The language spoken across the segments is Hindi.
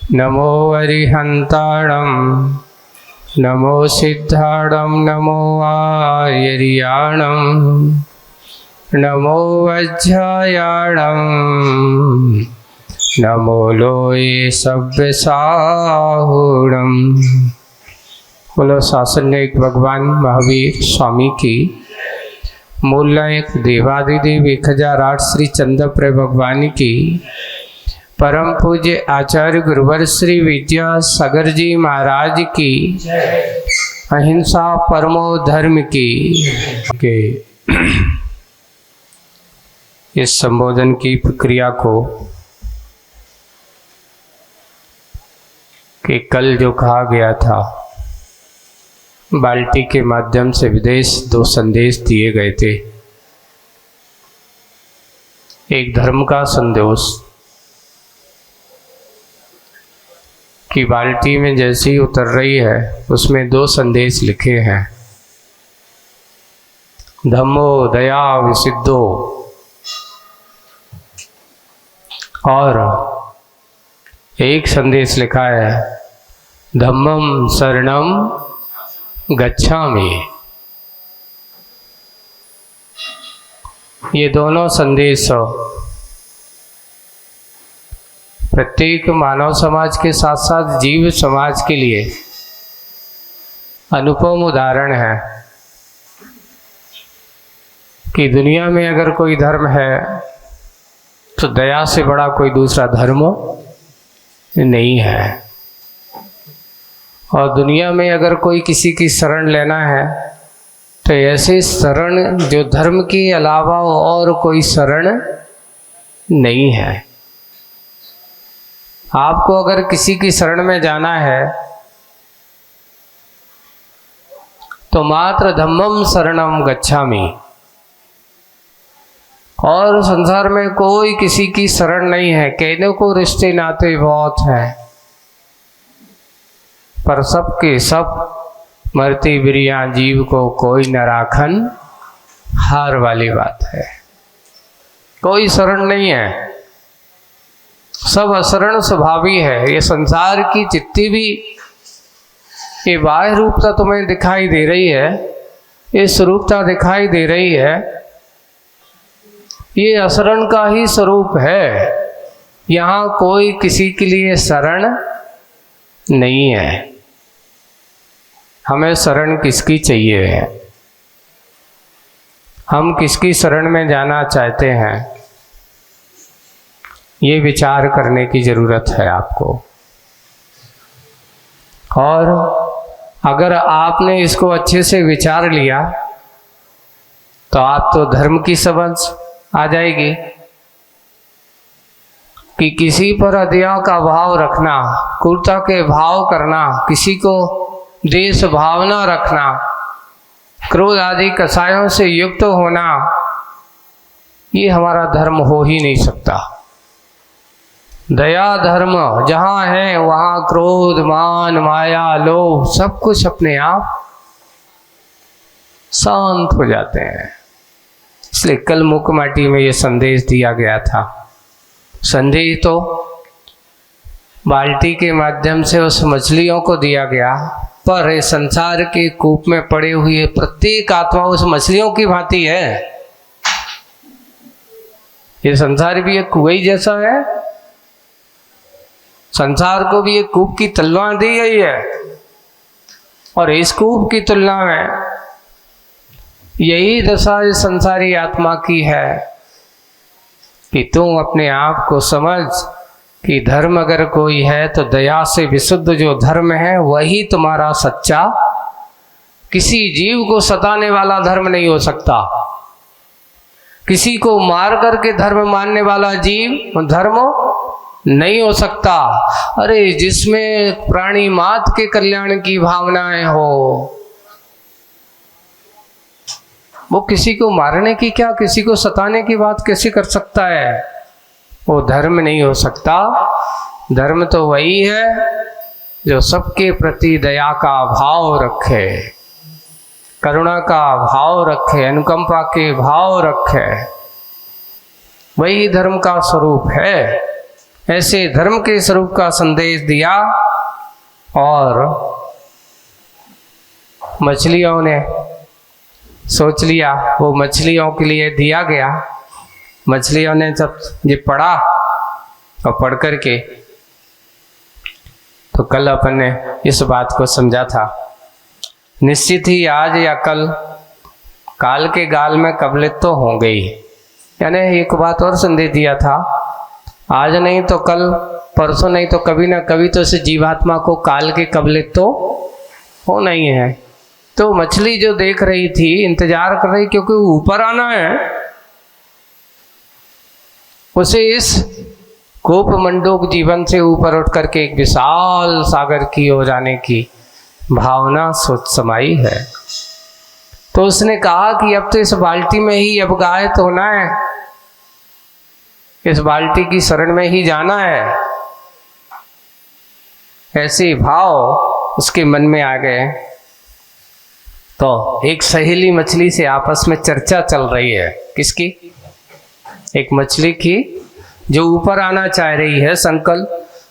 नमो अरिहंताणं नमो सिद्धाणं नमो आर्याणं नमो वज्रायाणं नमो लोये सव्यसाहुणं। बोलो शासननायक भगवान महावीर स्वामी की, मूल नायक देवादिदेव 1008 श्री चंद्रप्राय भगवान की, परम पूज्य आचार्य गुरुवर श्री विद्यासागर जी महाराज की, अहिंसा परमो धर्म की के इस संबोधन की प्रक्रिया को कि कल जो कहा गया था, बाल्टी के माध्यम से विदेश 2 संदेश दिए गए थे। एक धर्म का संदेश कि बाल्टी में जैसे ही उतर रही है उसमें 2 संदेश लिखे हैं, धम्मो दया विसिद्धो, और एक संदेश लिखा है धम्मं शरणं गच्छामि। ये दोनों संदेश प्रत्येक मानव समाज के साथ साथ जीव समाज के लिए अनुपम उदाहरण है कि दुनिया में अगर कोई धर्म है तो दया से बड़ा कोई दूसरा धर्म नहीं है। और दुनिया में अगर कोई किसी की शरण लेना है तो ऐसे शरण जो धर्म के अलावा और कोई शरण नहीं है। आपको अगर किसी की शरण में जाना है तो मात्र धम्मं शरणं गच्छामि, और संसार में कोई किसी की शरण नहीं है। कहने को रिश्ते नाते बहुत हैं, पर सब के सब मरती बिरिया जीव को कोई न राखन हार वाली बात है। कोई शरण नहीं है, सब अशरण स्वभावी है। ये संसार की जितनी भी ये बाह्य रूपता तुम्हें दिखाई दे रही है, ये स्वरूपता दिखाई दे रही है, ये अशरण का ही स्वरूप है। यहाँ कोई किसी के लिए शरण नहीं है। हमें शरण किसकी चाहिए है, हम किसकी शरण में जाना चाहते हैं, ये विचार करने की ज़रूरत है आपको। और अगर आपने इसको अच्छे से विचार लिया तो आप तो धर्म की समझ आ जाएगी कि किसी पर अदया का भाव रखना, क्रूरता के भाव करना, किसी को देश भावना रखना, क्रोध आदि कसायों से युक्त होना, ये हमारा धर्म हो ही नहीं सकता। दया धर्म जहाँ है वहाँ क्रोध मान माया लोभ सब कुछ अपने आप शांत हो जाते हैं। इसलिए कल मुकमाटी में ये संदेश दिया गया था। संदेश तो बाल्टी के माध्यम से उस मछलियों को दिया गया, पर इस संसार के कूप में पड़े हुए प्रत्येक आत्मा उस मछलियों की भांति है। ये संसार भी एक कुएं जैसा है, संसार को भी एक कूप की तलवार दी गई है, और इस कूप की तुलना में यही दशा इस संसारी आत्मा की है कि तुम अपने आप को समझ कि धर्म अगर कोई है तो दया से विशुद्ध जो धर्म है वही तुम्हारा सच्चा, किसी जीव को सताने वाला धर्म नहीं हो सकता। किसी को मार करके धर्म मानने वाला जीव धर्म नहीं हो सकता। अरे जिसमें प्राणी मात्र के कल्याण की भावनाएं हो, वो किसी को मारने की क्या, किसी को सताने की बात कैसे कर सकता है? वो धर्म नहीं हो सकता। धर्म तो वही है जो सबके प्रति दया का भाव रखे, करुणा का भाव रखे, अनुकंपा के भाव रखे, वही धर्म का स्वरूप है। ऐसे धर्म के स्वरूप का संदेश दिया और मछलियों ने सोच लिया वो मछलियों के लिए दिया गया। मछलियों ने जब ये पढ़ा और पढ़ कर के तो कल अपन ने इस बात को समझा था, निश्चित ही आज या कल काल के गाल में कबलित तो हो गई। यानी एक बात और संदेश दिया था, आज नहीं तो कल, परसों नहीं तो कभी ना कभी तो इस जीवात्मा को काल के कबलित तो होना ही है। तो मछली जो देख रही थी, इंतजार कर रही, क्योंकि ऊपर आना है, उसे इस कोप मंडूक जीवन से ऊपर उठ करके एक विशाल सागर की ओर जाने की भावना सोच समाई है। तो उसने कहा कि अब तो इस बाल्टी में ही अब गायब होना है, इस बाल्टी की शरण में ही जाना है। ऐसे भाव उसके मन में आ गए। तो एक सहेली मछली से आपस में चर्चा चल रही है। किसकी? एक मछली की जो ऊपर आना चाह रही है,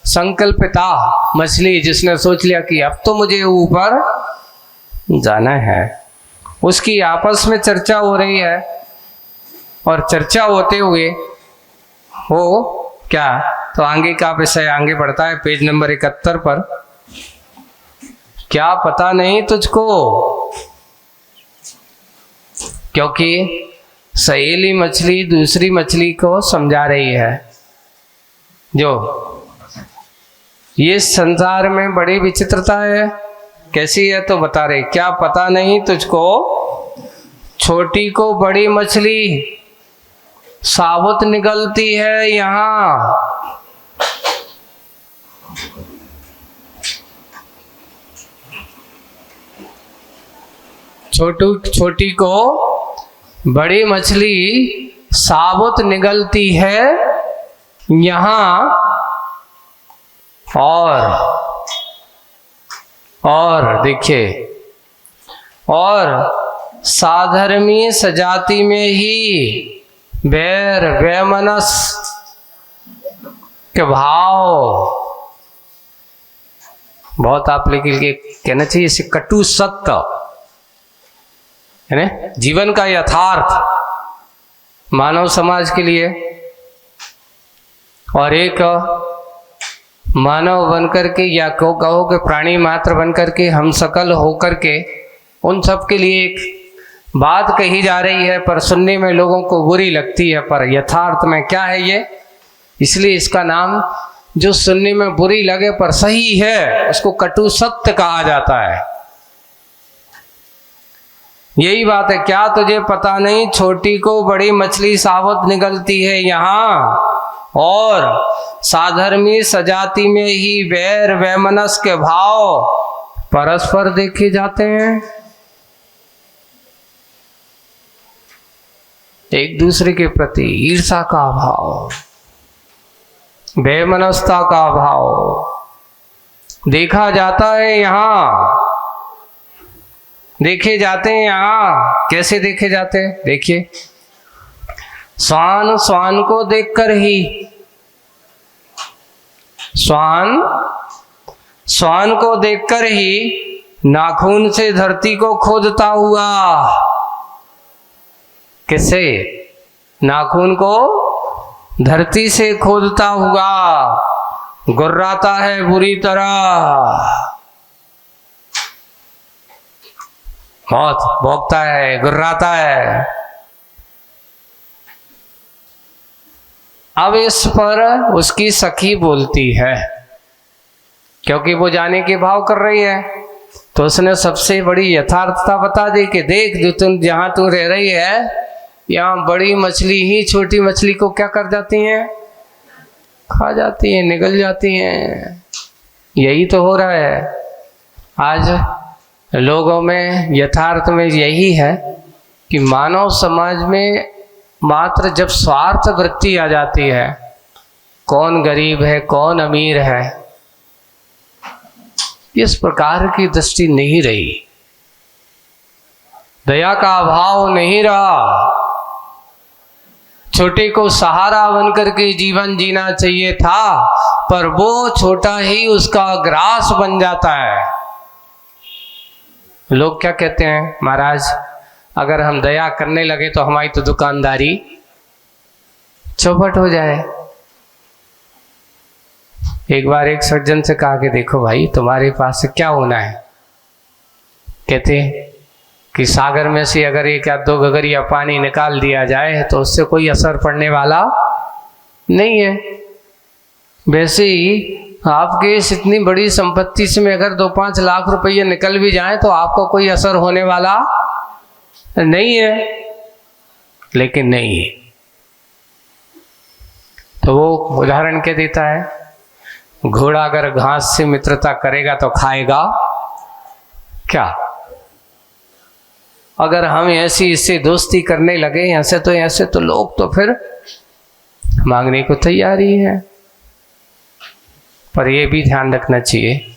संकल्पिता मछली, जिसने सोच लिया कि अब तो मुझे ऊपर जाना है। उसकी आपस में चर्चा हो रही है और चर्चा होते हुए वो क्या, तो आगे का विषय आगे बढ़ता है पेज नंबर 71 पर। क्या पता नहीं तुझको, क्योंकि सहेली मछली दूसरी मछली को समझा रही है जो ये संसार में बड़ी विचित्रता है। कैसी है तो बता रहे, क्या पता नहीं तुझको, छोटी को बड़ी मछली साबुत निकलती है यहाँ। छोटी को बड़ी मछली साबुत निगलती है यहाँ। और देखिए, और साधर्मी सजाति में ही बैर वैमनस के भाव, बहुत आप लेकिन कहना चाहिए इसे कटु सत्य है ना, जीवन का यथार्थ मानव समाज के लिए। और एक मानव बनकर के या कहो कि प्राणी मात्र बनकर के हम सकल होकर के उन सब के लिए एक बात कही जा रही है, पर सुनने में लोगों को बुरी लगती है, पर यथार्थ में क्या है ये, इसलिए इसका नाम जो सुनने में बुरी लगे पर सही है उसको कटु सत्य कहा जाता है। यही बात है। क्या तुझे पता नहीं, छोटी को बड़ी मछली साबुत निकलती है यहाँ, और साधर्मी सजाति में ही वैर वैमनस के भाव परस्पर देखे जाते हैं। एक दूसरे के प्रति ईर्ष्या का भाव, वैमनस्यता का भाव देखा जाता है यहाँ, देखे जाते हैं यहाँ। कैसे देखे जाते हैं? देखिए, श्वान को देखकर ही, श्वान को देखकर ही नाखून से धरती को खोदता हुआ, किसे? नाखून को धरती से खोदता हुआ गुर्राता है बुरी तरह, बहुत भौंकता है, गुर्राता है। अब इस पर उसकी सखी बोलती है, क्योंकि वो जाने के भाव कर रही है, तो उसने सबसे बड़ी यथार्थता बता दी कि देख, जो तुम जहां तू रह रही है यहाँ बड़ी मछली ही छोटी मछली को क्या कर जाती हैं? खा जाती हैं, निगल जाती हैं। यही तो हो रहा है आज लोगों में, यथार्थ में यही है कि मानव समाज में मात्र जब स्वार्थ वृत्ति आ जाती है, कौन गरीब है कौन अमीर है, इस प्रकार की दृष्टि नहीं रही, दया का अभाव नहीं रहा। छोटे को सहारा बनकर के जीवन जीना चाहिए था, पर वो छोटा ही उसका ग्रास बन जाता है। लोग क्या कहते हैं, महाराज अगर हम दया करने लगे तो हमारी तो दुकानदारी चौपट हो जाए। एक बार एक सज्जन से कहा कि देखो भाई, तुम्हारे पास से क्या होना है? कहते कि सागर में से अगर 1 या 2 गगरिया पानी निकाल दिया जाए तो उससे कोई असर पड़ने वाला नहीं है। वैसे ही आपके इस इतनी बड़ी संपत्ति से में अगर 2-5 लाख रुपये निकल भी जाए तो आपको कोई असर होने वाला नहीं है। लेकिन नहीं है, तो वो उदाहरण क्या देता है, घोड़ा अगर घास से मित्रता करेगा तो खाएगा क्या? अगर हम ऐसी इससे दोस्ती करने लगे ऐसे तो लोग तो फिर मांगने को तैयार ही है। पर ये भी ध्यान रखना चाहिए,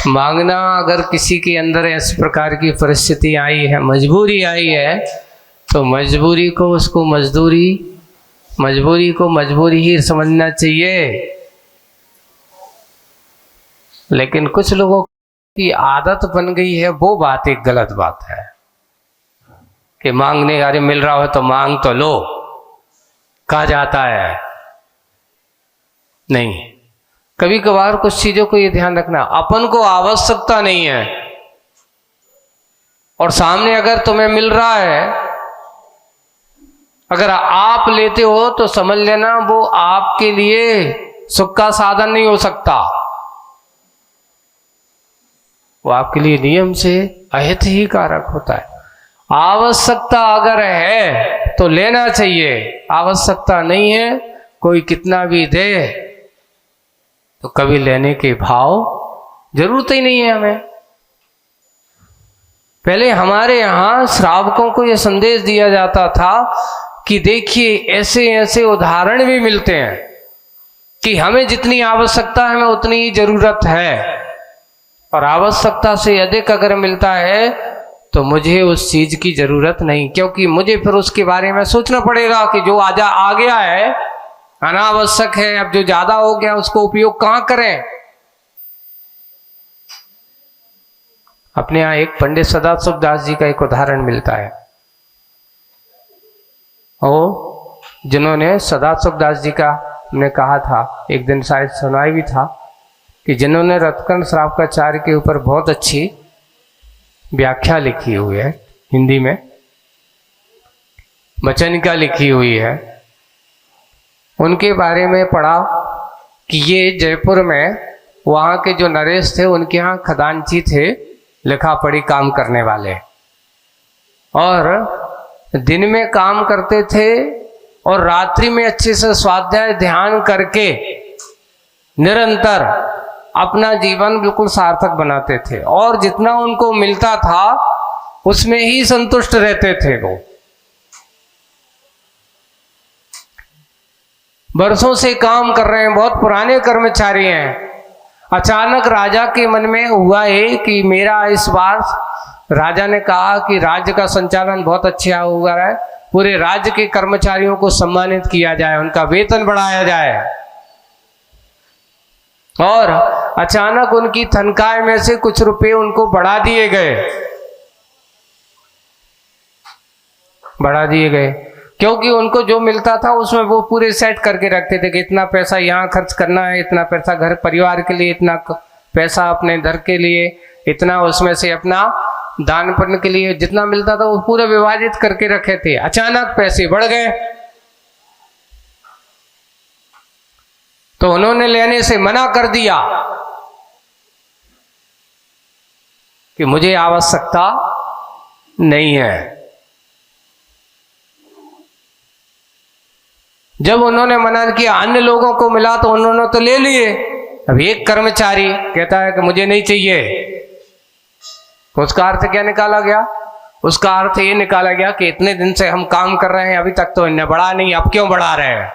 मांगना अगर किसी के अंदर इस प्रकार की परिस्थिति आई है, मजबूरी आई है, तो मजबूरी को उसको मजबूरी को मजबूरी ही समझना चाहिए। लेकिन कुछ लोगों की आदत बन गई है, वो बात एक गलत बात है कि मांगने अरे मिल रहा हो तो मांग तो लो, कहा जाता है। नहीं, कभी कभार कुछ चीजों को ये ध्यान रखना, अपन को आवश्यकता नहीं है और सामने अगर तुम्हें मिल रहा है, अगर आप लेते हो तो समझ लेना वो आपके लिए सुख का साधन नहीं हो सकता, वो आपके लिए नियम से अहित ही कारक होता है। आवश्यकता अगर है तो लेना चाहिए, आवश्यकता नहीं है कोई कितना भी दे तो कभी लेने के भाव जरूरत ही नहीं है हमें। पहले हमारे यहाँ श्रावकों को यह संदेश दिया जाता था कि देखिए ऐसे ऐसे उदाहरण भी मिलते हैं कि हमें जितनी आवश्यकता है हमें उतनी ही जरूरत है, और आवश्यकता से अधिक अगर मिलता है तो मुझे उस चीज की जरूरत नहीं, क्योंकि मुझे फिर उसके बारे में सोचना पड़ेगा कि जो आ गया है अनावश्यक है, अब जो ज्यादा हो गया उसको उपयोग कहां करें। अपने यहां एक पंडित सदाशिव दास जी का एक उदाहरण मिलता है, और जिन्होंने सदाशिव दास जी का हमने कहा था एक दिन शायद सुनाई भी था कि जिन्होंने रत्कन श्रावकाचार्य के ऊपर बहुत अच्छी व्याख्या लिखी हुई है, हिंदी में वचनिका लिखी हुई है, उनके बारे में पढ़ा कि ये जयपुर में वहाँ के जो नरेश थे उनके यहाँ खजांची थे, लिखा पढ़ी काम करने वाले, और दिन में काम करते थे और रात्रि में अच्छे से स्वाध्याय ध्यान करके निरंतर अपना जीवन बिल्कुल सार्थक बनाते थे, और जितना उनको मिलता था उसमें ही संतुष्ट रहते थे। वो वर्षों से काम कर रहे हैं, बहुत पुराने कर्मचारी हैं। अचानक राजा के मन में हुआ है कि मेरा इस बार, राजा ने कहा कि राज्य का संचालन बहुत अच्छा हुआ है, पूरे राज्य के कर्मचारियों को सम्मानित किया जाए, उनका वेतन बढ़ाया जाए। और अचानक उनकी तनख्वाह में से कुछ रुपए उनको बढ़ा दिए गए, क्योंकि उनको जो मिलता था उसमें वो पूरे सेट करके रखते थे कि इतना पैसा यहाँ खर्च करना है, इतना पैसा घर परिवार के लिए, इतना पैसा अपने घर के लिए, इतना उसमें से अपना दान पुण्य के लिए, जितना मिलता था वो पूरा विभाजित करके रखे थे। अचानक पैसे बढ़ गए तो उन्होंने लेने से मना कर दिया कि मुझे आवश्यकता नहीं है। जब उन्होंने मना किया, अन्य लोगों को मिला तो उन्होंने तो ले लिए। अब एक कर्मचारी कहता है कि मुझे नहीं चाहिए, तो उसका अर्थ क्या निकाला गया? उसका अर्थ ये निकाला गया कि इतने दिन से हम काम कर रहे हैं, अभी तक तो इन्हें बढ़ा नहीं, अब क्यों बढ़ा रहे हैं?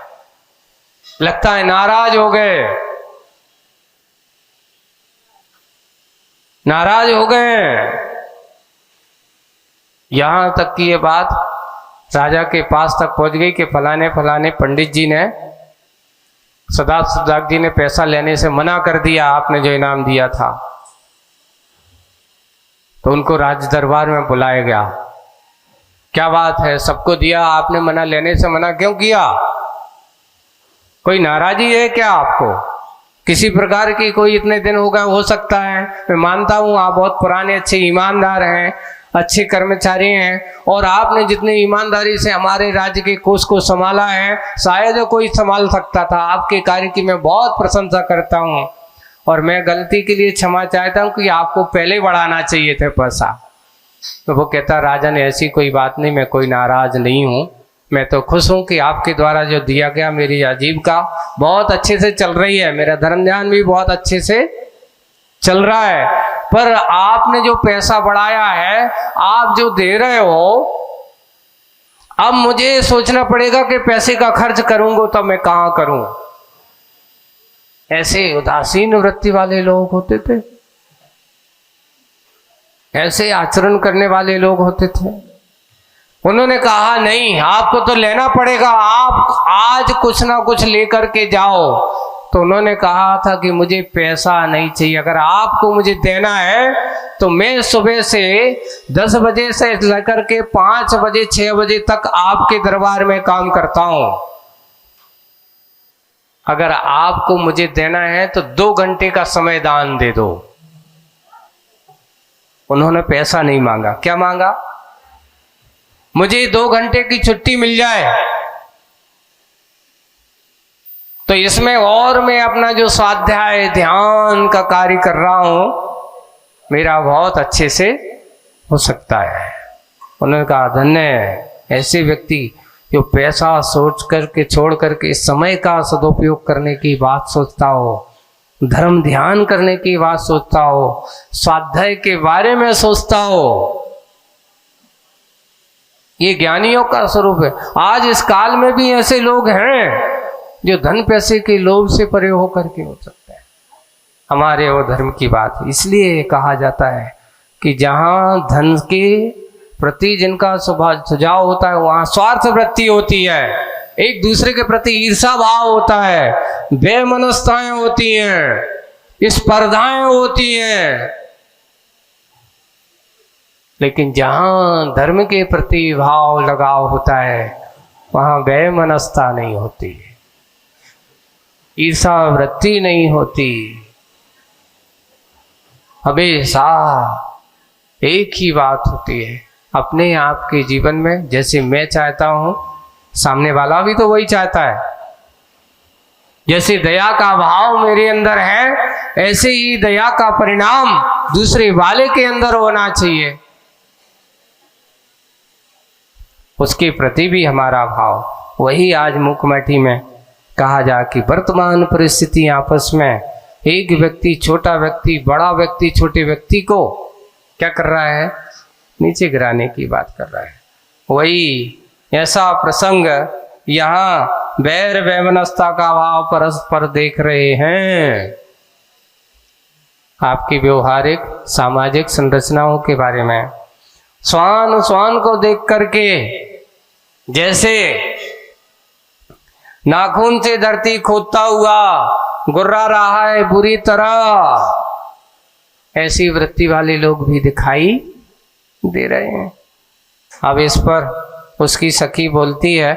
लगता है नाराज हो गए, नाराज हो गए। यहां तक कि ये बात राजा के पास तक पहुंच गई कि फलाने फलाने पंडित जी ने सदाक जी ने पैसा लेने से मना कर दिया, आपने जो इनाम दिया था। तो उनको राज दरबार में बुलाया गया। क्या बात है, सबको दिया, आपने मना लेने से मना क्यों किया? कोई नाराजी है क्या आपको? किसी प्रकार की कोई इतने दिन हो गए, हो सकता है, मैं मानता हूं आप बहुत पुराने अच्छे ईमानदार हैं, अच्छे कर्मचारी हैं, और आपने जितनी ईमानदारी से हमारे राज्य के कोष को संभाला है शायद कोई संभाल सकता था। आपके कार्य की मैं बहुत प्रशंसा करता हूं और मैं गलती के लिए क्षमा चाहता हूं कि आपको पहले बढ़ाना चाहिए थे पैसा। तो वो कहता, राजन ऐसी कोई बात नहीं, मैं कोई नाराज नहीं हूं, मैं तो खुश हूं कि आपके द्वारा जो दिया गया मेरी आजीविका बहुत अच्छे से चल रही है, मेरा धर्म ध्यान भी बहुत अच्छे से चल रहा है, पर आपने जो पैसा बढ़ाया है, आप जो दे रहे हो, अब मुझे सोचना पड़ेगा कि पैसे का खर्च करूंगा तो मैं कहां करूं। ऐसे उदासीन वृत्ति वाले लोग होते थे, ऐसे आचरण करने वाले लोग होते थे। उन्होंने कहा नहीं, आपको तो लेना पड़ेगा, आप आज कुछ ना कुछ लेकर के जाओ। तो उन्होंने कहा था कि मुझे पैसा नहीं चाहिए, अगर आपको मुझे देना है तो मैं सुबह से 10 बजे से लेकर के 5 बजे 6 बजे तक आपके दरबार में काम करता हूं। अगर आपको मुझे देना है तो 2 घंटे का समय दान दे दो। उन्होंने पैसा नहीं मांगा, क्या मांगा? मुझे 2 घंटे की छुट्टी मिल जाए तो इसमें और मैं अपना जो स्वाध्याय ध्यान का कार्य कर रहा हूं मेरा बहुत अच्छे से हो सकता है। उन्होंने कहा, धन्य है ऐसे व्यक्ति जो पैसा सोच करके छोड़ करके समय का सदुपयोग करने की बात सोचता हो, धर्म ध्यान करने की बात सोचता हो, स्वाध्याय के बारे में सोचता हो। ये ज्ञानियों का स्वरूप है। आज इस काल में भी ऐसे लोग हैं जो धन पैसे के लोभ से परे होकर के हो सकते हैं। हमारे वो धर्म की बात, इसलिए कहा जाता है कि जहां धन के प्रति जिनका सुझाव होता है वहां स्वार्थ वृत्ति होती है, एक दूसरे के प्रति ईर्षा भाव होता है, बेमनस्ताएं होती हैं, स्पर्धाएं होती हैं। लेकिन जहां धर्म के प्रति भाव लगाव होता है वहां बेमनस्ता नहीं होती, ईर्षा वृत्ति नहीं होती। हमेशा एक ही बात होती है अपने आप के जीवन में, जैसे मैं चाहता हूं सामने वाला भी तो वही चाहता है। जैसे दया का भाव मेरे अंदर है ऐसे ही दया का परिणाम दूसरे वाले के अंदर होना चाहिए, उसके प्रति भी हमारा भाव। वही आज मुखमठी में कहा जा कि वर्तमान परिस्थिति आपस में एक व्यक्ति छोटा व्यक्ति बड़ा व्यक्ति छोटे व्यक्ति को क्या कर रहा है, नीचे गिराने की बात कर रहा है। वही ऐसा प्रसंग यहाँ वैर वैमनस्ता का भाव परस्पर देख रहे हैं। आपकी व्यवहारिक सामाजिक संरचनाओं के बारे में स्वान को देख करके जैसे नाखून से धरती खोदता हुआ गुर्रा रहा है बुरी तरह, ऐसी वृत्ति वाले लोग भी दिखाई दे रहे हैं। अब इस पर उसकी सखी बोलती है,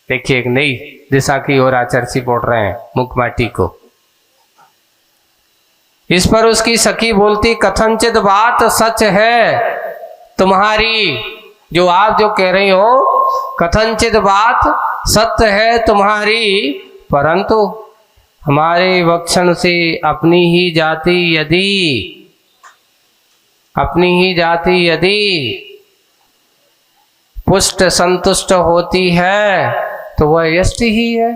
देखिए एक नई दिशा की ओर आचर्षी बोल रहे हैं मुखमाटी को। इस पर उसकी सखी बोलती, कथनचित बात सच है तुम्हारी, जो आप जो कह रही हो कथनचित बात सत्य है तुम्हारी, परंतु हमारे वक्षण से अपनी ही जाति यदि पुष्ट संतुष्ट होती है तो वह यष्टि ही है।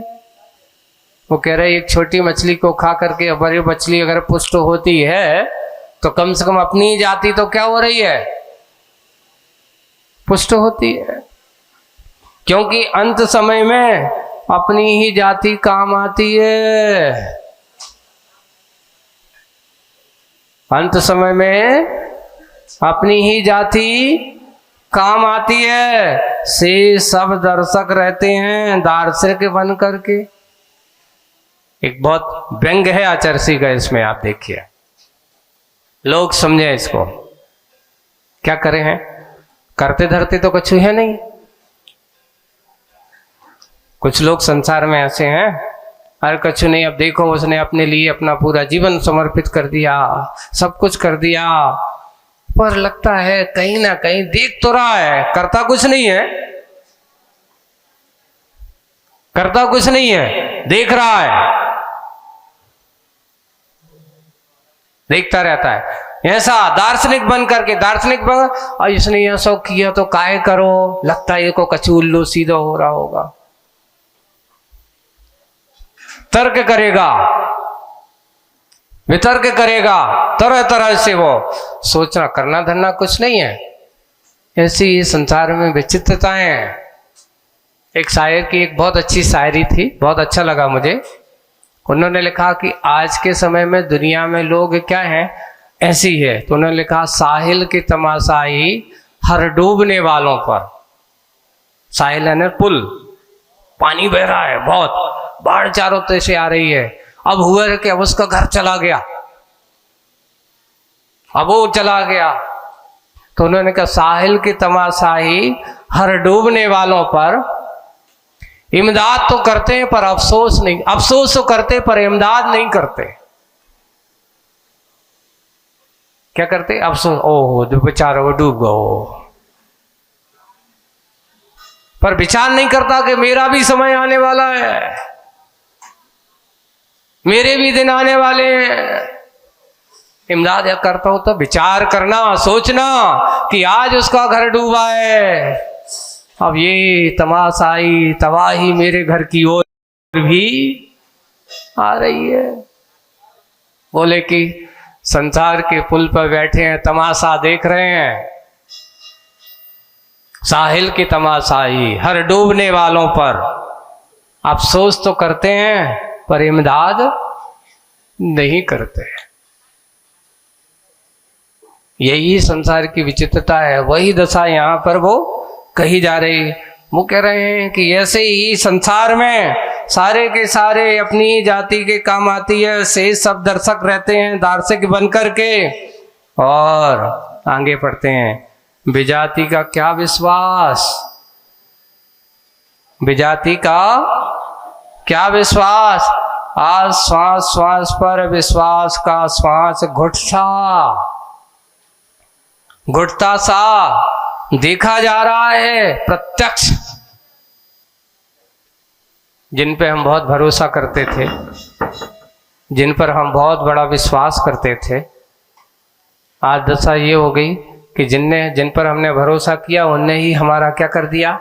वो कह रहे एक छोटी मछली को खा करके बड़ी मछली अगर पुष्ट होती है तो कम से कम अपनी ही जाति तो क्या हो रही है, पुष्ट होती है। क्योंकि अंत समय में अपनी ही जाति काम आती है। अंत समय में अपनी ही जाति काम आती है, से सब दर्शक रहते हैं दार्शनिक बन करके। एक बहुत व्यंग है आचर्षी का इसमें, आप देखिए, लोग समझे इसको। क्या करें हैं, करते धरते तो कुछ है नहीं। कुछ लोग संसार में ऐसे हैं, अरे कुछ नहीं, अब देखो उसने अपने लिए अपना पूरा जीवन समर्पित कर दिया, सब कुछ कर दिया, पर लगता है कहीं ना कहीं देख तो रहा है, करता कुछ नहीं है, करता कुछ नहीं है, देख रहा है, देखता रहता है। ऐसा दार्शनिक बन करके, दार्शनिक बन, और इसने यह सब किया तो काहे करो, लगता है ये को कछु उल्लू सीधा हो रहा होगा। तर्क करेगा, वितर्क करेगा, तरह तरह से वो सोचना, करना धरना कुछ नहीं है। ऐसी संसार में विचित्रताएं हैं। एक शायर की एक बहुत अच्छी शायरी थी, बहुत अच्छा लगा मुझे। उन्होंने लिखा कि आज के समय में दुनिया में लोग क्या हैं, ऐसी है। तो उन्होंने लिखा, साहिल की तमाशाई हर डूबने वालों पर। साहिल है ना पुल, पानी बह रहा है, बहुत बाढ़ चारों तरफ से आ रही है। अब हुआ है कि अब उसका घर चला गया, अब वो चला गया। तो उन्होंने कहा, साहिल की तमाशाई हर डूबने वालों पर इमदाद तो करते हैं पर अफसोस नहीं, अफसोस तो करते पर इमदाद नहीं करते। क्या करते, अफसोस, ओहो जो बेचारा वो डूब गया, पर विचार नहीं करता कि मेरा भी समय आने वाला है, मेरे भी दिन आने वाले हैं। इमदाद या करता हो तो विचार करना, सोचना कि आज उसका घर डूबा है, अब ये तमाशाई तबाही मेरे घर की ओर भी आ रही है। बोले कि संसार के पुल पर बैठे हैं, तमाशा देख रहे हैं, साहिल की तमाशाई हर डूबने वालों पर अफसोस तो करते हैं पर इमदाद नहीं करते। यही संसार की विचित्रता है, वही दशा यहाँ पर वो कही जा रही। वो कह रहे हैं कि ऐसे ही संसार में सारे के सारे अपनी जाति के काम आती है, से सब दर्शक रहते हैं दार्शनिक बन करके। और आगे पढ़ते हैं, विजाति का क्या विश्वास, विजाति का क्या विश्वास, आज श्वास श्वास पर विश्वास का श्वास घुटता सा देखा जा रहा है प्रत्यक्ष। जिन पे हम बहुत भरोसा करते थे, जिन पर हम बहुत बड़ा विश्वास करते थे, आज दशा ये हो गई कि जिन पर हमने भरोसा किया उनने ही हमारा क्या कर दिया,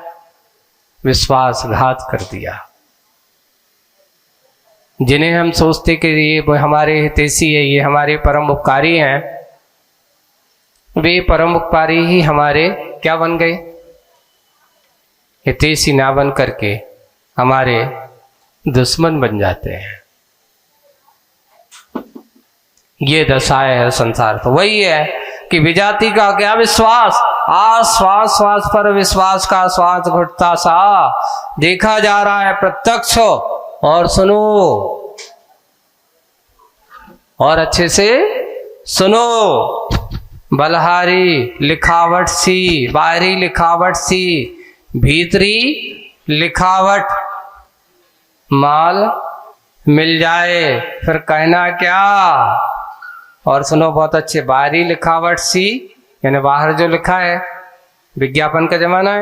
विश्वासघात कर दिया। जिन्हें हम सोचते कि ये हमारे हितैषी है, ये हमारे परम उपकारी हैं, वे परम उपकारी ही हमारे क्या बन गए, हितैषी ना बन करके हमारे दुश्मन बन जाते हैं। ये दशाएं है संसार। तो वही है कि विजाति का क्या विश्वास, आज श्वास श्वास पर विश्वास का श्वास घुटता सा देखा जा रहा है प्रत्यक्ष। और सुनो, और अच्छे से सुनो, बलहारी लिखावट सी, बाहरी लिखावट सी, भीतरी लिखावट, माल मिल जाए फिर कहना क्या। और सुनो बहुत अच्छे, बाहरी लिखावट सी यानी बाहर जो लिखा है, विज्ञापन का जमाना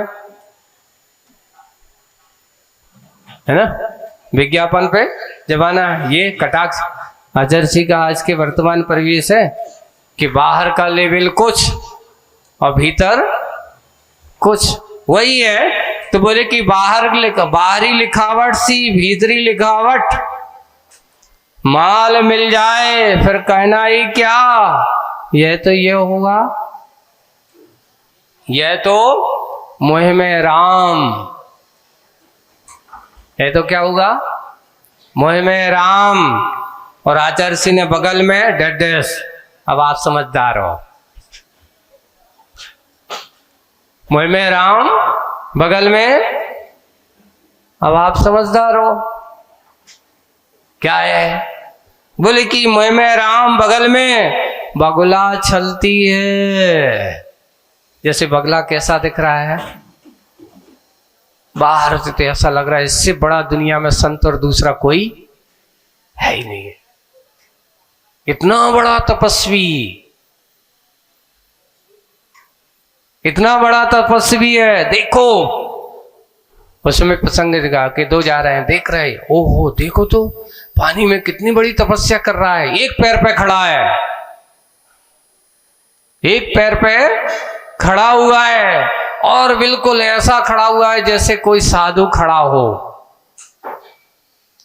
है ना, विज्ञापन पे जमाना है। ये कटाक्ष आचर्षी का आज के वर्तमान परिवेश है कि बाहर का लेवल कुछ और भीतर कुछ, वही है। तो बोले कि बाहरी लिखावट सी, भीतरी लिखावट, माल मिल जाए फिर कहना ही क्या। यह तो ये होगा, यह तो मोह में राम, यह तो क्या होगा, मोह में राम। और आचर्षी ने बगल में डेडेस। अब आप समझदार हो, मुँह में राम बगल में, अब आप समझदार हो क्या है? बोले कि मुँह में राम बगल में बगुला चलती है। जैसे बगला कैसा दिख रहा है बाहर से, तो ऐसा लग रहा है इससे बड़ा दुनिया में संत और दूसरा कोई है ही नहीं है। इतना बड़ा तपस्वी, इतना बड़ा तपस्वी है। देखो उसमें प्रसंग दिखा के दो जा रहे हैं, देख रहे हैं, ओहो देखो तो पानी में कितनी बड़ी तपस्या कर रहा है। एक पैर पे खड़ा है, एक पैर पे खड़ा हुआ है, और बिल्कुल ऐसा खड़ा हुआ है जैसे कोई साधु खड़ा हो।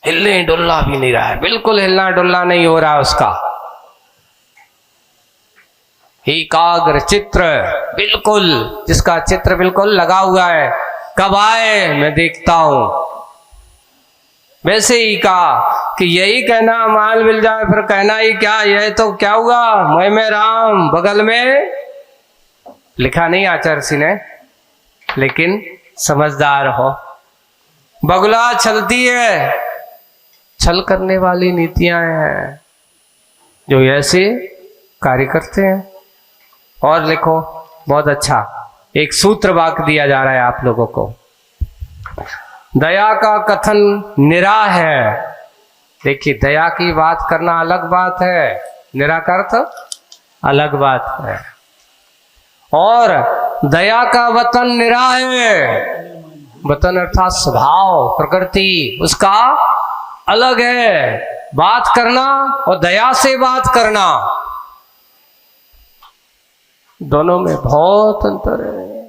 हिलने डुलना भी नहीं रहा है, बिल्कुल हिलना डुलना नहीं हो रहा उसका। एकाग्र चित्र, बिल्कुल जिसका चित्र बिल्कुल लगा हुआ है। कब आए मैं देखता हूं। वैसे ही कहा कि यही कहना माल मिल जाए, फिर कहना ही क्या, यह तो क्या हुआ मुँह में राम बगल में। लिखा नहीं आचार्य जी ने, लेकिन समझदार हो। बगुला चलती है, छल करने वाली नीतियां हैं जो ऐसे कार्य करते हैं। और लिखो, बहुत अच्छा एक सूत्र वाक्य दिया जा रहा है आप लोगों को। दया का कथन निरा है। देखिए, दया की बात करना अलग बात है, निराकर्त अलग बात है। और दया का वतन निरा है। वतन अर्थात स्वभाव, प्रकृति उसका अलग है। बात करना और दया से बात करना, दोनों में बहुत अंतर है।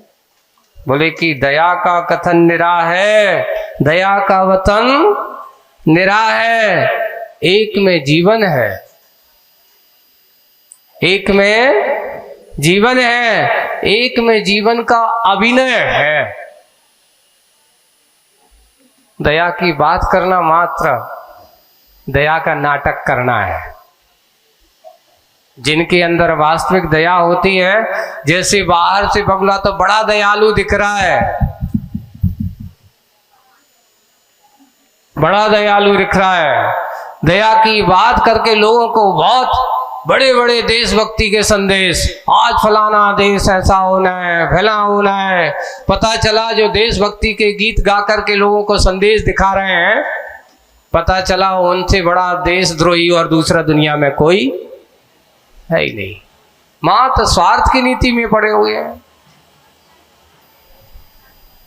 बोले कि दया का कथन निरा है, दया का वतन निरा है। एक में जीवन है, एक में जीवन है, एक में जीवन का अभिनय है। दया की बात करना मात्र दया का नाटक करना है। जिनके अंदर वास्तविक दया होती है, जैसे बाहर से बगुला तो बड़ा दयालु दिख रहा है, बड़ा दयालु दिख रहा है, दया की बात करके लोगों को बहुत बड़े बड़े देशभक्ति के संदेश, आज फलाना देश ऐसा होना है, फला होना है, पता चला जो देशभक्ति के गीत गा करके लोगों को संदेश दिखा रहे हैं, पता चला उनसे बड़ा देशद्रोही और दूसरा दुनिया में कोई है ही नहीं। मात्र स्वार्थ की नीति में पड़े हुए हैं।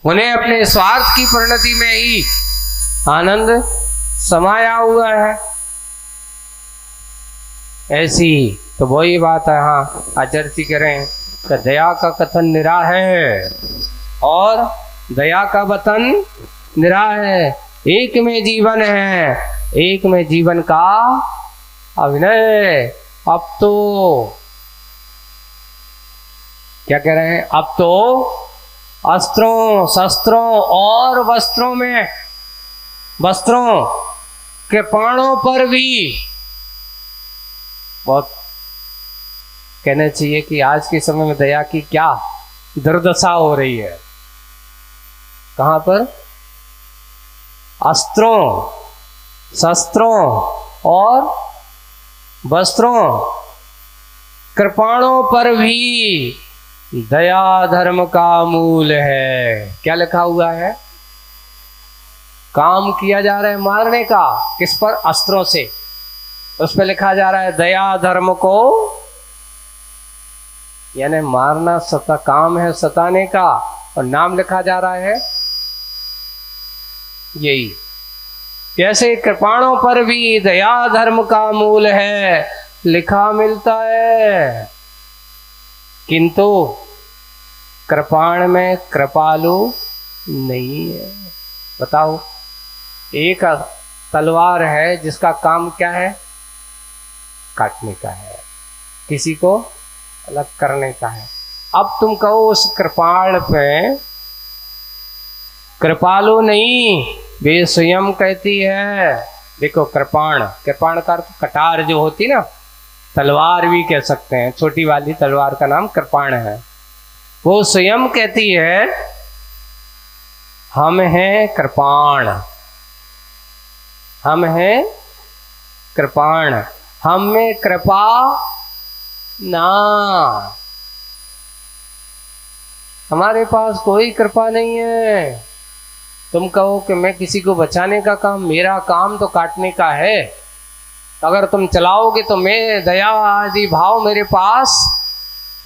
उन्हें अपने स्वार्थ की परिणति में ही आनंद समाया हुआ है। ऐसी तो वही बात है। हाँ, आचार्य जी कह रहे हैं कि दया का कथन निरा है और दया का वतन निरा है। एक में जीवन है, एक में जीवन का अभिनय। अब तो क्या कह रहे हैं, अब तो अस्त्रों शस्त्रों और वस्त्रों में, वस्त्रों के प्राणों पर भी बहुत कहना चाहिए कि आज के समय में दया की क्या दुर्दशा हो रही है। कहां पर अस्त्रों शस्त्रों और वस्त्रों कृपाणों पर भी दया धर्म का मूल है। क्या लिखा हुआ है? काम किया जा रहा है मारने का, किस पर? अस्त्रों से। उस पर लिखा जा रहा है दया धर्म को, यानी मारना सता काम है सताने का, और नाम लिखा जा रहा है यही। कैसे कृपाणों पर भी दया धर्म का मूल है लिखा मिलता है, किंतु कृपाण में कृपालु नहीं है। बताओ, एक तलवार है जिसका काम क्या है? काटने का है, किसी को अलग करने का है। अब तुम कहो उस कृपाण पे कृपालु नहीं, वे स्वयं कहती है। देखो, कृपाण, कृपाण का अर्थ कटार जो होती ना, तलवार भी कह सकते हैं, छोटी वाली तलवार का नाम कृपाण है। वो स्वयं कहती है हम हैं कृपाण, हम हैं कृपाण, हम में कृपा ना, हमारे पास कोई कृपा नहीं है। तुम कहो कि मैं किसी को बचाने का काम, मेरा काम तो काटने का है। अगर तुम चलाओगे तो मैं दया आदि भाव मेरे पास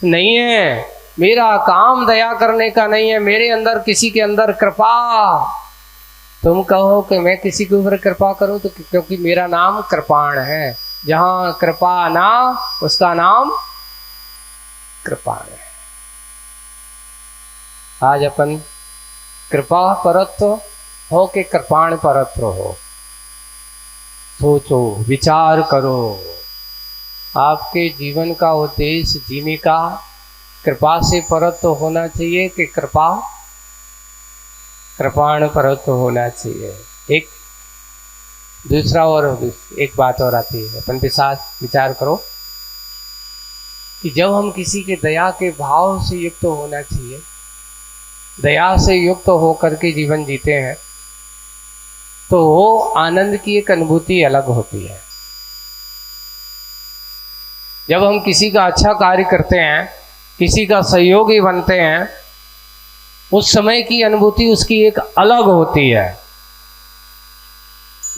नहीं है। मेरा काम दया करने का नहीं है, मेरे अंदर किसी के अंदर कृपा। तुम कहो कि मैं किसी के ऊपर कृपा करूं तो क्योंकि मेरा नाम कृपाण है। जहां कृपा ना उसका नाम कृपाण है। आज अपन कृपा परत्व हो के कृपाण परत्व हो। सोचो, विचार करो, आपके जीवन का उद्देश्य जीने का कृपा से परत्व होना चाहिए कि कृपा कृपाण परत्व होना चाहिए। एक दूसरा और एक बात और आती है, अपन के साथ विचार करो कि जब हम किसी के दया के भाव से युक्त होना चाहिए, दया से युक्त होकर के जीवन जीते हैं तो वो आनंद की एक अनुभूति अलग होती है। जब हम किसी का अच्छा कार्य करते हैं, किसी का सहयोगी बनते हैं, उस समय की अनुभूति उसकी एक अलग होती है।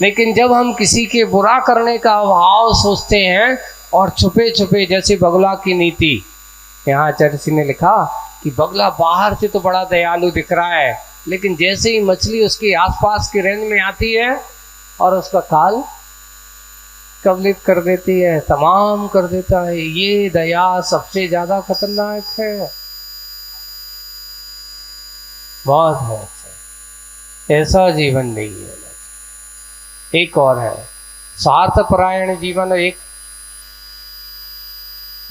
लेकिन जब हम किसी के बुरा करने का भाव सोचते हैं और छुपे छुपे, जैसे बगुला की नीति, यहाँ आचार्य जी ने लिखा कि बगुला बाहर से तो बड़ा दयालु दिख रहा है, लेकिन जैसे ही मछली उसके आसपास की रेंज में आती है और उसका काल कवलित कर देती है, तमाम कर देता है। ये दया सबसे ज्यादा खतरनाक है। बहुत है, ऐसा जीवन नहीं है। एक और है स्वार्थ परायण जीवन, एक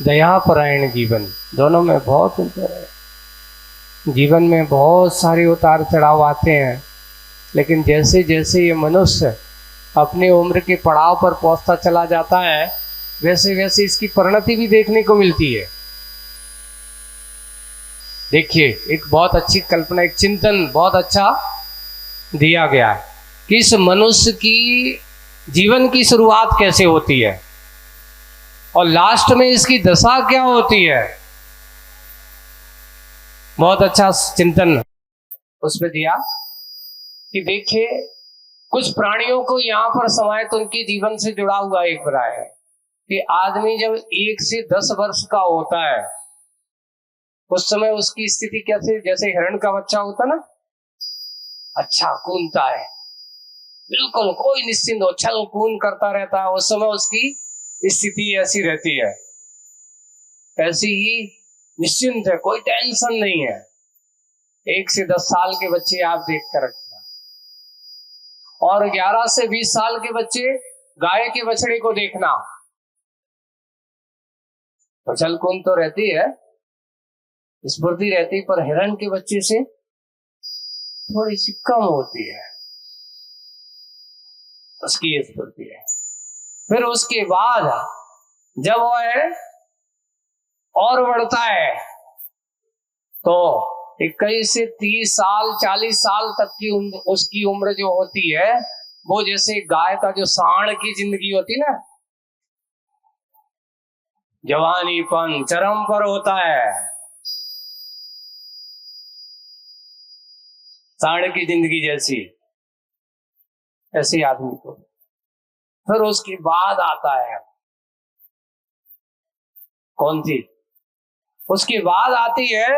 दया परायण जीवन। दोनों में बहुत अंतर है। जीवन में बहुत सारे उतार चढ़ाव आते हैं, लेकिन जैसे जैसे ये मनुष्य अपने उम्र के पड़ाव पर पहुंचता चला जाता है, वैसे वैसे इसकी परिणति भी देखने को मिलती है। देखिए, एक बहुत अच्छी कल्पना, एक चिंतन बहुत अच्छा दिया गया है कि इस मनुष्य की जीवन की शुरुआत कैसे होती है और लास्ट में इसकी दशा क्या होती है। बहुत अच्छा चिंतन उस पर दिया कि देखिए, कुछ प्राणियों को यहाँ पर समाये तो उनके जीवन से जुड़ा हुआ एक बड़ा है कि आदमी जब 1 से 10 वर्ष का होता है उस समय उसकी स्थिति कैसे, जैसे हिरण का बच्चा होता ना, अच्छा कूदता है, बिल्कुल कोई निश्चिंत हो, छल कूद करता रहता है, उस समय उसकी स्थिति ऐसी रहती है। ऐसी ही निश्चिंत है, कोई टेंशन नहीं है। 1 से 10 साल के बच्चे आप देख कर रखना, और 11 से 20 साल के बच्चे गाय के बछड़े को देखना, उछल कूद तो रहती है, स्फूर्ति रहती, पर हिरण के बच्चे से थोड़ी सी कम होती है उसकी स्फूर्ति है। फिर उसके बाद जब वह और बढ़ता है तो 21 से 30 साल 40 साल तक की उसकी उम्र जो होती है, वो जैसे गाय का जो सांड की जिंदगी होती ना, जवानीपन चरम पर होता है, सांड की जिंदगी जैसी, ऐसी आदमी को। फिर उसके बाद आता है कौन सी, उसके बाद आती है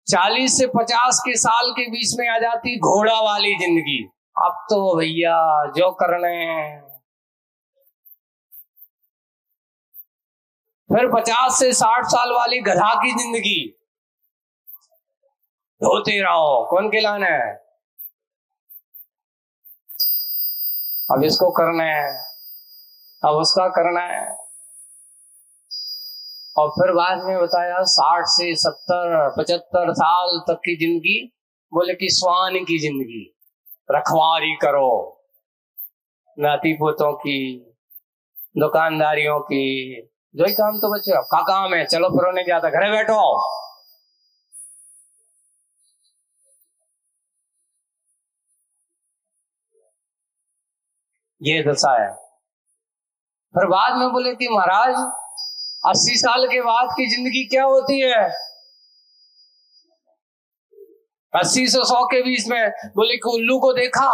40 से 50 के साल के बीच में आ जाती घोड़ा वाली जिंदगी। अब तो भैया जो करने। फिर 50 से 60 साल वाली गधा की जिंदगी, धोते रहो, कौन खिलाना है, अब इसको करना है, अब उसका करना है। और फिर बाद में बताया 60 से 70 75 साल तक की जिंदगी, बोले कि स्वान की जिंदगी, रखवाली करो, नाती पोतों की, दुकानदारियों की, जो ही काम तो बच्चे का काम है, चलो फिर नहीं जाता, घरे बैठो, ये दशा है। फिर बाद में बोले कि महाराज 80 साल के बाद की जिंदगी क्या होती है? 80 से 100 के बीच में बोले कि उल्लू को देखा,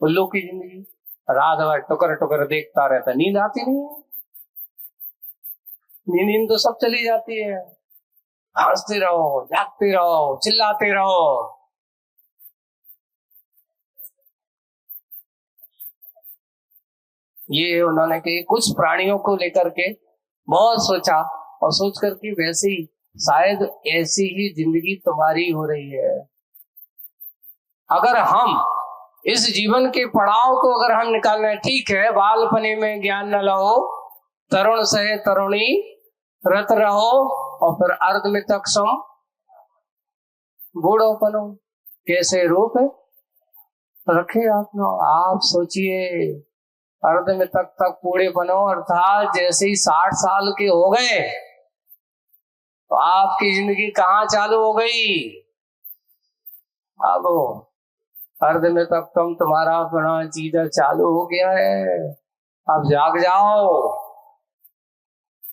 उल्लू की जिंदगी रात भर टुकर टुकर देखता रहता, नींद आती नहीं है, नींद तो सब चली जाती है, हंसते रहो, जागते रहो, चिल्लाते रहो। ये उन्होंने के कुछ प्राणियों को लेकर के बहुत सोचा और सोच करके वैसे ही शायद ऐसी ही जिंदगी तुम्हारी हो रही है। अगर हम इस जीवन के पड़ाव को अगर हम निकालना, ठीक है बालपने में ज्ञान न लो, तरुण सहे तरुणी रत रहो, और फिर अर्ध में तक सम बूढ़ो बनो, कैसे रूप रखे आप सोचिए, अर्ध में तक बूढ़े बनो, अर्थात जैसे ही 60 साल के हो गए तो आपकी जिंदगी कहाँ चालू हो गई? अब अर्ध में तक तुम्हारा अपना चीजा चालू हो गया है, अब जाग जाओ।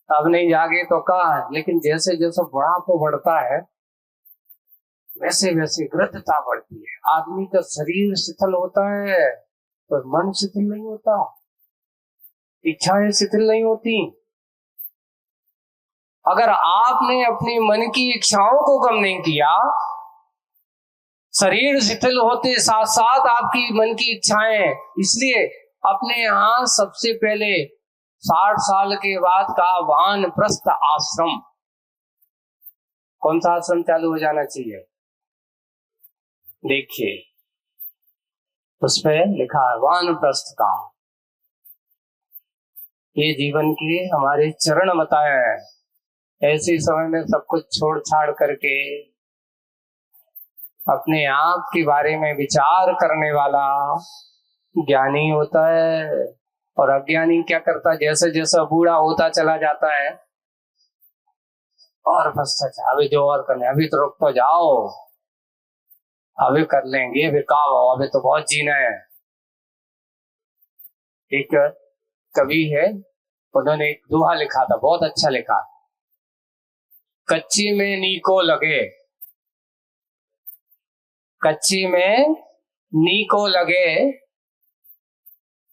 अब नहीं जागे तो कहा। लेकिन जैसे जैसे बुढ़ापा बढ़ता है वैसे वैसे वृद्धता बढ़ती है। आदमी का शरीर शिथिल होता है पर मन शिथिल नहीं होता, इच्छाएं शिथिल नहीं होती। अगर आपने अपनी मन की इच्छाओं को कम नहीं किया, शरीर शिथिल होते साथ साथ आपकी मन की इच्छाएं, इसलिए अपने यहां सबसे पहले 60 साल के बाद का वानप्रस्थ आश्रम, कौन सा आश्रम चालू हो जाना चाहिए? देखिए उस पर लिखा है वानप्रस्थ का। ये जीवन के हमारे चरण बताए हैं। ऐसे समय में सब कुछ छोड़ छाड़ करके अपने आप के बारे में विचार करने वाला ज्ञानी होता है। और अज्ञानी क्या करता है? जैसे जैसा बूढ़ा होता चला जाता है और बस अभी जो और करने, अभी तो रुक तो जाओ, अभी कर लेंगे, अभी कहा अभी तो बहुत जीना है। एक कवि है, उन्होंने एक दोहा लिखा था, बहुत अच्छा लिखा, कच्ची में नीको लगे, कच्ची में नीको लगे,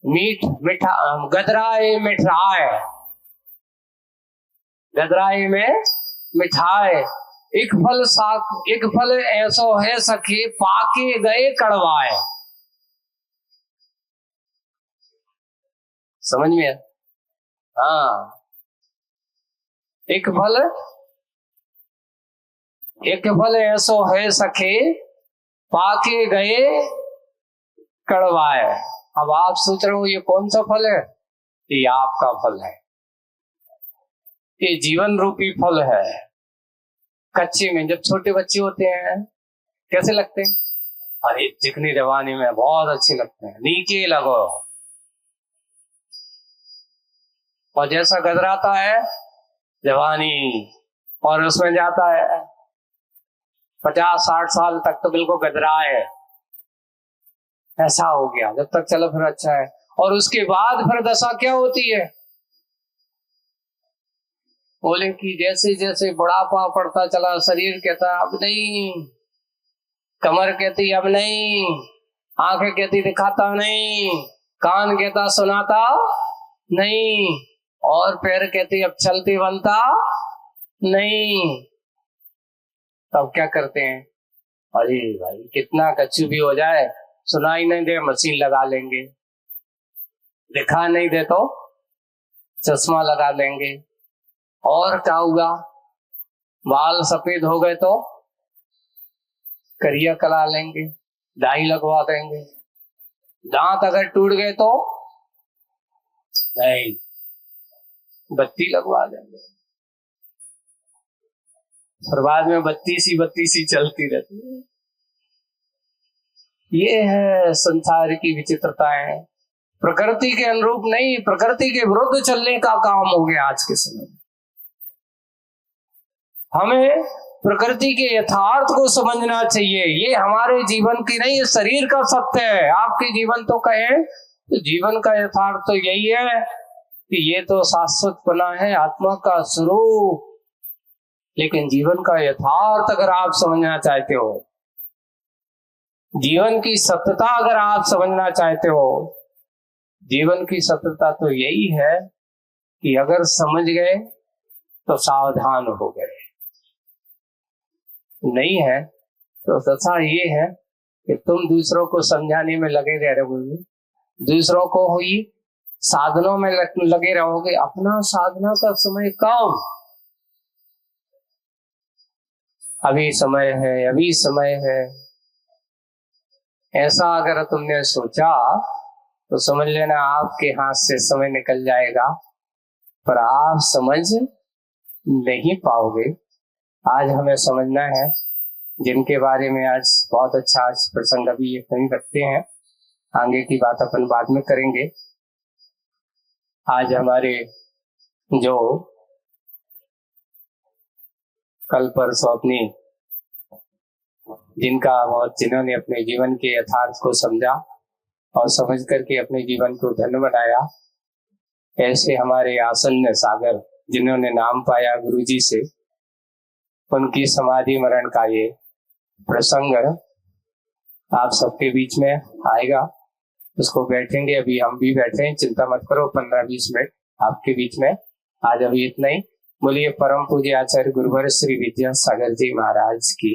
मीठ मिठा गदराए मिठाए, गदराए में मिठाए, एक फल ऐसो है सखी पाके गए कड़वाए। समझ में? हाँ, एक फल ऐसो है सखे पाके गए कड़वाए। अब आप सोच रहे हो ये कौन सा फल है? ये आपका फल है, ये जीवन रूपी फल है। कच्चे में जब छोटे बच्चे होते हैं कैसे लगते हैं? अरे चिकनी जवानी में बहुत अच्छे लगते हैं, नीके लगो। और जैसा गदराता है जवानी और उसमें जाता है 50-60 साल तक तो बिल्कुल गदरा है, ऐसा हो गया। जब तक चलो फिर अच्छा है, और उसके बाद फिर दशा क्या होती है? बोले कि जैसे जैसे बुढ़ापा पड़ता चला, शरीर कहता अब नहीं, कमर कहती अब नहीं, आंखें कहती दिखाता नहीं, कान कहता सुनाता नहीं, और पैर कहती अब चलती बनता नहीं। तब क्या करते हैं? अरे भाई कितना कच्चू भी हो जाए, सुनाई नहीं दे मशीन लगा लेंगे, दिखा नहीं दे तो चश्मा लगा लेंगे, और क्या हुआ? बाल सफेद हो गए तो करिया करा लेंगे, डाई लगवा देंगे, दांत अगर टूट गए तो नहीं बत्ती लगवा देंगे। फिर बाद में बत्ती सी चलती रहती है। ये है संसार की विचित्रताएं। प्रकृति के अनुरूप नहीं, प्रकृति के विरुद्ध चलने का काम हो गया आज के समय में। हमें प्रकृति के यथार्थ को समझना चाहिए। ये हमारे जीवन की नहीं, ये शरीर का सत्य है। आपके जीवन तो कहे तो जीवन का यथार्थ तो यही है कि ये तो शाश्वत बना है, आत्मा का स्वरूप। लेकिन जीवन का यथार्थ अगर आप समझना चाहते हो, जीवन की सत्यता अगर आप समझना चाहते हो, जीवन की सत्यता तो यही है कि अगर समझ गए तो सावधान हो गए, नहीं है तो दशा ये है कि तुम दूसरों को समझाने में लगे रह रहोगे, दूसरों को हुई साधनों में लगे रहोगे, अपना साधना का समय कम। अभी समय है, अभी समय है, ऐसा अगर तुमने सोचा तो समझ लेना आपके हाथ से समय निकल जाएगा, पर आप समझ नहीं पाओगे। आज हमें समझना है, जिनके बारे में आज बहुत अच्छा आज प्रसंग अभी ये कहीं रखते हैं, आगे की बात अपन बाद में करेंगे। आज हमारे जो कल परसों अपनी जिन्होंने अपने जीवन के यथार्थ को समझा और समझ करके अपने जीवन को धन्य बनाया, ऐसे हमारे आसन्न सागर जिन्होंने नाम पाया गुरुजी से, उनकी समाधि मरण का ये प्रसंग आप सबके बीच में आएगा। उसको बैठेंगे, अभी हम भी बैठे हैं, चिंता मत करो, 15-20 मिनट आपके बीच में। आज अभी इतना ही। बोलिए परम पूज्य आचार्य गुरुवर श्री विद्यासागर जी महाराज की।